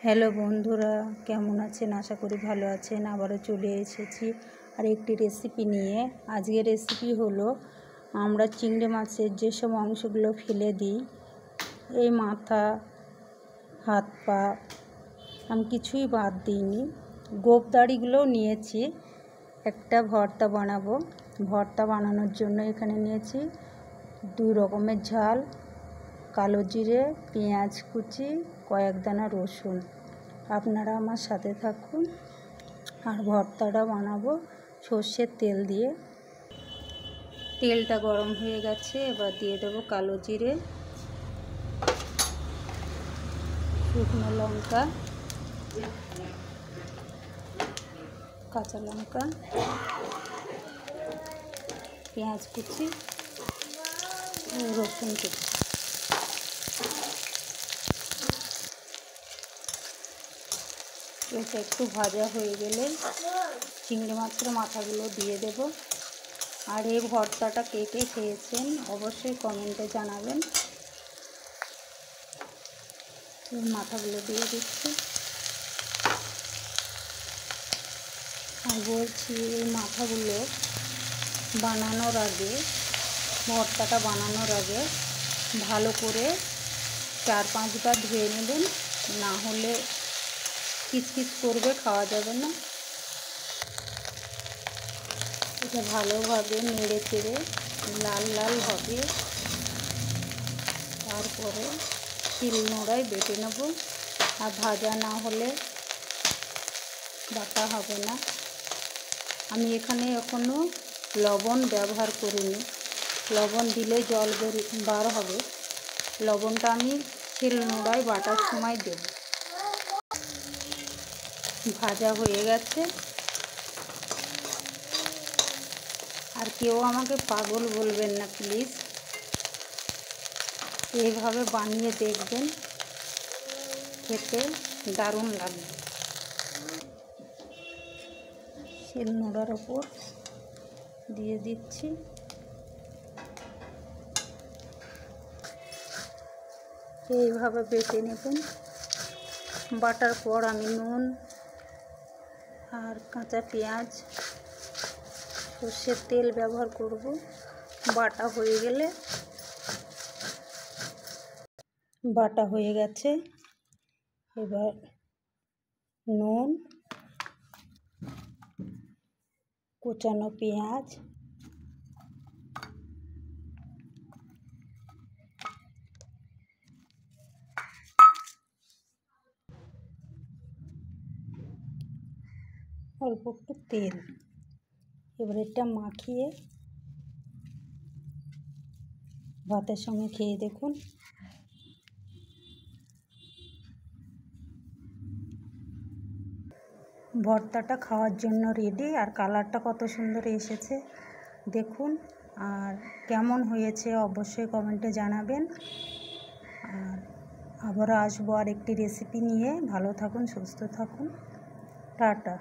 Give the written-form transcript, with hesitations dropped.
Hello বন্ধুরা, কেমন আছেন? আশা করি ভালো আছেন। আবারও চলে এসেছি আর একটি রেসিপি নিয়ে। আজকের রেসিপি হলো আমরা চিংড়ি মাছের যেসব অংশগুলো ফেলে দিই, এই মাথা, হাত পা, আমি কিছুই বাদ দিইনি। গোঁফদাড়িগুলোও নিয়েছি। একটা ভর্তা বানাবো। ভর্তা বানানোর জন্য এখানে নিয়েছি 2 রকমের ঝাল, কালো জিরে, পেঁয়াজ কুচি, কয়েক দানা রসুন। আপনারা আমার সাথে থাকুন। আর ভর্তাটা বানাবো সর্ষের তেল দিয়ে। তেলটা গরম হয়ে গেছে, এবার দিয়ে দেবো কালো জিরে, শুকনো লঙ্কা, কাঁচা লঙ্কা, পেঁয়াজ কুচি, রসুন কুচি। এটা একটু ভাজা হয়ে গেলে চিংড়ি মাছের মাথাগুলো দিয়ে দেব। আর এই ভর্তাটা কে কে খেয়েছেন অবশ্যই কমেন্টে জানাবেন। মাথাগুলো দিয়ে দিচ্ছি। আর বলছি, এই মাথাগুলো বানানোর আগে, ভর্তাটা বানানোর আগে ভালো করে 4-5 বার ধুয়ে নেবেন, না হলে কিচকিচ করবে, খাওয়া যাবে না। এটা ভালোভাবে নেড়ে চেড়ে লাল লাল হবে, তারপরে শিলনোড়ায় বেটে নেব। আর ভাজা না হলে বাটা হবে না। আমি এখানে এখনও লবণ ব্যবহার করিনি। লবণ দিলে জল বার হবে। লবণটা আমি শিলনোড়ায় বাটার সময় দেব। ভাজা হয়ে গেছে। আর কেউ আমাকে পাগল বলবেন না প্লিজ। এইভাবে বানিয়ে দেখবেন, খেতে দারুণ লাগবে। শিলনোড়ার ওপর দিয়ে দিচ্ছি। এইভাবে বেটে নেবেন। বাটার পর আমি নুন আর কাঁচা পেঁয়াজ, সর্ষের তেল ব্যবহার করব। বাটা হয়ে গেলে, বাটা হয়ে গেছে, এবার নুন, কুচানো পেঁয়াজ, অল্প একটু তেল, এবার এটা মাখিয়ে ভাতের সঙ্গে খেয়ে দেখুন। ভর্তাটা খাওয়ার জন্য রেডি। আর কালারটা কত সুন্দর এসেছে দেখুন। আর কেমন হয়েছে অবশ্যই কমেন্টে জানাবেন। আর আবারও আসবো আর একটি রেসিপি নিয়ে। ভালো থাকুন, সুস্থ থাকুন, টাটা।